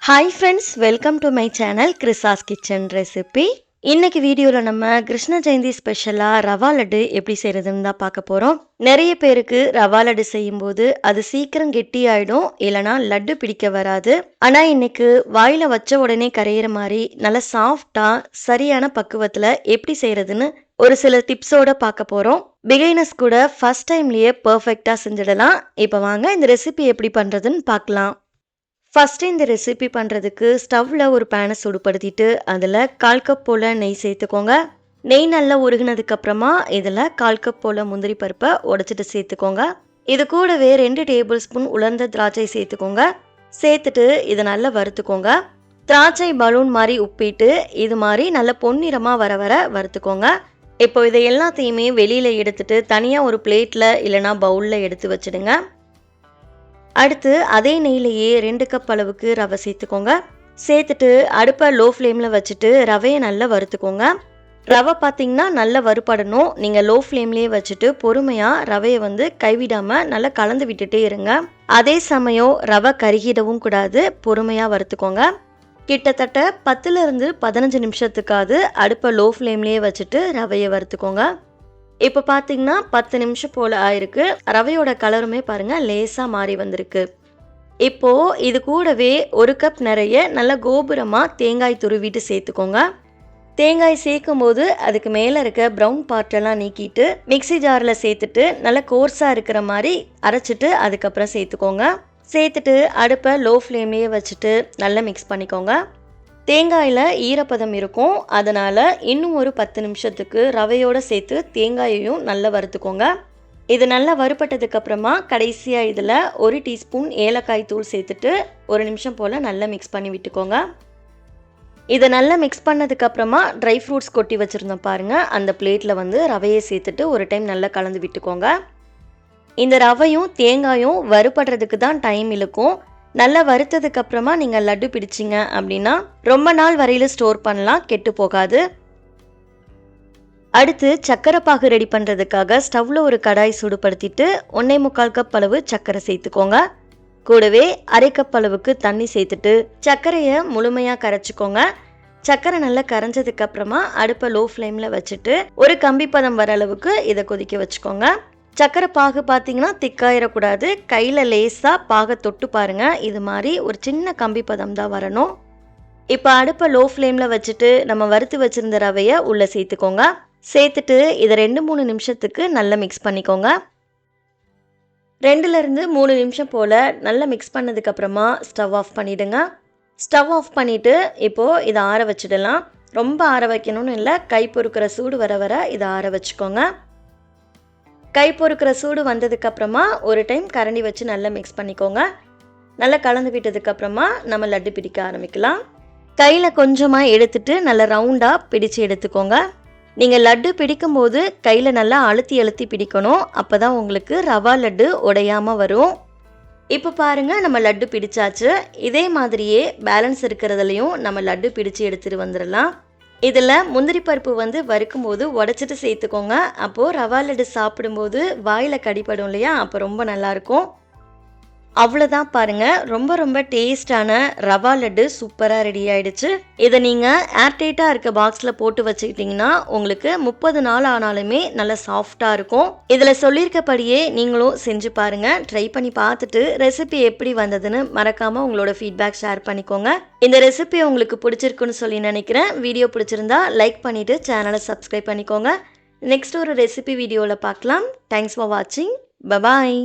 Hi friends, welcome to my channel கிறிஸாஸ் kitchen recipe. இன்னைக்கு வீடியோவில் நம்ம கிருஷ்ண ஜெயந்தி ஸ்பெஷலாக ரவா லட்டு எப்படி செய்கிறதுன்னு தான் பார்க்க போகிறோம். நிறைய பேருக்கு ரவா லட்டு செய்யும்போது அது சீக்கிரம் கெட்டி ஆகிடும், இல்லைனா லட்டு பிடிக்க வராது. ஆனால் இன்னைக்கு வாயில் வச்ச உடனே கரையிற மாதிரி நல்ல சாஃப்டாக சரியான பக்குவத்தில் எப்படி செய்கிறதுன்னு ஒரு சில டிப்ஸோட பார்க்க போகிறோம். பிகைனர்ஸ் கூட ஃபர்ஸ்ட் டைம்லேயே பர்ஃபெக்டாக செஞ்சிடலாம். இப்போ வாங்க இந்த ரெசிபி எப்படி பண்ணுறதுன்னு பார்க்கலாம். ஃபஸ்ட்டு இந்த ரெசிபி பண்ணுறதுக்கு ஸ்டவ்வில் ஒரு பேனை சூடுபடுத்திட்டு அதில் 1/4 கப் போல் நெய் சேர்த்துக்கோங்க. நெய் நல்லா உருகினதுக்கப்புறமா இதில் 1/4 கப் போல் முந்திரி பருப்பை உடச்சிட்டு சேர்த்துக்கோங்க. இது கூடவே 2 டேபிள் ஸ்பூன் உலர்ந்த திராட்சை சேர்த்துக்கோங்க. சேர்த்துட்டு இதை நல்லா வறுத்துக்கோங்க. திராட்சை பலூன் மாதிரி உப்பிட்டு இது மாதிரி நல்ல பொன்னிறமாக வர வர வறுத்துக்கோங்க. இப்போ இதை எல்லாத்தையுமே வெளியில் எடுத்துட்டு தனியாக ஒரு பிளேட்டில் இல்லைனா பவுலில் எடுத்து வச்சுடுங்க. அடுத்து அதே நெய்யிலேயே 2 கப் அளவுக்கு ரவை சேர்த்துக்கோங்க. சேர்த்துட்டு அடுப்பை லோ ஃப்ளேமில் வச்சுட்டு ரவையை நல்லா வறுத்துக்கோங்க. ரவை பார்த்தீங்கன்னா நல்லா வறுபடணும். நீங்கள் லோ ஃப்ளேம்லேயே வச்சுட்டு பொறுமையாக ரவையை கைவிடாமல் நல்லா கலந்து விட்டுட்டே இருங்க. அதே சமயம் ரவை கருகிடவும் கூடாது, பொறுமையாக வறுத்துக்கோங்க. கிட்டத்தட்ட 10லிருந்து 15 நிமிஷத்துக்காவது அடுப்பை லோ ஃப்ளேம்லேயே வச்சுட்டு ரவையை வறுத்துக்கோங்க. இப்போ பார்த்தீங்கன்னா 10 நிமிஷம் போல் ஆயிருக்கு. ரவையோட கலருமே பாருங்கள் லேசாக மாறி வந்திருக்கு. இப்போது இது கூடவே 1 கப் நிறைய நல்ல கோபுரமாக தேங்காய் துருவிட்டு சேர்த்துக்கோங்க. தேங்காய் சேர்க்கும் போது அதுக்கு மேலே இருக்க ப்ரௌன் பார்ட்டெல்லாம் நீக்கிட்டு மிக்சி ஜாரில் சேர்த்துட்டு நல்லா கோர்ஸாக இருக்கிற மாதிரி அரைச்சிட்டு அதுக்கப்புறம் சேர்த்துக்கோங்க. சேர்த்துட்டு அடுப்பை லோ ஃப்ளேம்லேயே வச்சுட்டு நல்லா மிக்ஸ் பண்ணிக்கோங்க. தேங்காயில் ஈரப்பதம் இருக்கும், அதனால் இன்னும் ஒரு 10 நிமிஷத்துக்கு ரவையோடு சேர்த்து தேங்காயையும் நல்லா வறுத்துக்கோங்க. இது நல்லா வறுபட்டதுக்கப்புறமா கடைசியாக இதில் 1 டீஸ்பூன் ஏலக்காய் தூள் சேர்த்துட்டு 1 நிமிஷம் போல் நல்லா மிக்ஸ் பண்ணி விட்டுக்கோங்க. இதை நல்லா மிக்ஸ் பண்ணதுக்கப்புறமா ட்ரை ஃப்ரூட்ஸ் கொட்டி வச்சுருந்தோம் பாருங்கள், அந்த பிளேட்டில் ரவையை சேர்த்துட்டு ஒரு டைம் நல்லா கலந்து விட்டுக்கோங்க. இந்த ரவையும் தேங்காயும் வறுபடுறதுக்கு தான் டைம் இழுக்கும். நல்லா வறுத்ததுக்கு அப்புறமா நீங்கள் லட்டு பிடிச்சிங்க அப்படின்னா ரொம்ப நாள் வரையில் ஸ்டோர் பண்ணலாம், கெட்டு போகாது. அடுத்து சர்க்கரை பாகு ரெடி பண்ணுறதுக்காக ஸ்டவ்வில் ஒரு கடாய் சூடுபடுத்திட்டு 1.25 கப் அளவு சர்க்கரை சேர்த்துக்கோங்க. கூடவே 1/2 கப் அளவுக்கு தண்ணி சேர்த்துட்டு சர்க்கரையை முழுமையாக கரைச்சிக்கோங்க. சர்க்கரை நல்லா கரைஞ்சதுக்கு அப்புறமா அடுப்பை லோ ஃப்ளேமில் வச்சுட்டு ஒரு கம்பி பதம் வர அளவுக்கு இதை கொதிக்க வச்சுக்கோங்க. சர்க்கரை பாகு பார்த்தீங்கன்னா திக்காயிடக்கூடாது, கையில் லேசாக பாகை தொட்டு பாருங்கள், இது மாதிரி ஒரு சின்ன கம்பி பதம் தான் வரணும். இப்போ அடுப்பை லோ ஃப்ளேமில் வச்சுட்டு நம்ம வறுத்து வச்சுருந்த ரவையை உள்ளே சேர்த்துக்கோங்க. சேர்த்துட்டு இதை 2-3 நிமிஷத்துக்கு நல்லா மிக்ஸ் பண்ணிக்கோங்க. 2லிருந்து 3 நிமிஷம் போல் நல்லா மிக்ஸ் பண்ணதுக்கப்புறமா ஸ்டவ் ஆஃப் பண்ணிவிடுங்க. ஸ்டவ் ஆஃப் பண்ணிவிட்டு இப்போது இதை ஆற வச்சிடலாம். ரொம்ப ஆற வைக்கணும்னு இல்லை, கை பொறுக்கிற சூடு வர வர இதை ஆற வச்சுக்கோங்க. கை பொறுக்கிற சூடு வந்ததுக்கப்புறமா ஒரு டைம் கரண்டி வச்சு நல்லா மிக்ஸ் பண்ணிக்கோங்க. நல்லா கலந்து விட்டதுக்கப்புறமா நம்ம லட்டு பிடிக்க ஆரம்பிக்கலாம். கையில் கொஞ்சமாக எடுத்துட்டு நல்லா ரவுண்டாக பிடிச்சு எடுத்துக்கோங்க. நீங்கள் லட்டு பிடிக்கும்போது கையில் நல்லா அழுத்தி அழுத்தி பிடிக்கணும், அப்போ தான் உங்களுக்கு ரவா லட்டு உடையாமல் வரும். இப்போ பாருங்கள், நம்ம லட்டு பிடிச்சாச்சு. இதே மாதிரியே பேலன்ஸ் இருக்கிறதுலையும் நம்ம லட்டு பிடிச்சு எடுத்துகிட்டு வந்துடலாம். இதில் முந்திரி பருப்பு வறுக்கும்போது உடச்சிட்டு சேர்த்துக்கோங்க. அப்போது ரவா லட்டு சாப்பிடும்போது வாயில் கடிப்படும் இல்லையா, அப்போ ரொம்ப நல்லாயிருக்கும். அவ்வளோதான் பாருங்கள், ரொம்ப ரொம்ப டேஸ்டான ரவா லட்டு சூப்பராக ரெடி ஆகிடுச்சு. இதை நீங்கள் ஏர்டைட்டாக இருக்க பாக்ஸில் போட்டு வச்சுக்கிட்டிங்கன்னா உங்களுக்கு 30 நாள் ஆனாலுமே நல்லா சாஃப்டாக இருக்கும். இதில் சொல்லியிருக்கபடியே நீங்களும் செஞ்சு பாருங்கள். ட்ரை பண்ணி பார்த்துட்டு ரெசிபி எப்படி வந்ததுன்னு மறக்காமல் உங்களோட ஃபீட்பேக் ஷேர் பண்ணிக்கோங்க. இந்த ரெசிபி உங்களுக்கு பிடிச்சிருக்குன்னு சொல்லி நினைக்கிறேன். வீடியோ பிடிச்சிருந்தா லைக் பண்ணிவிட்டு சேனலை சப்ஸ்கிரைப் பண்ணிக்கோங்க. நெக்ஸ்ட் ஒரு ரெசிபி வீடியோவில் பார்க்கலாம். தேங்க்ஸ் ஃபார் வாட்சிங். பபாய்.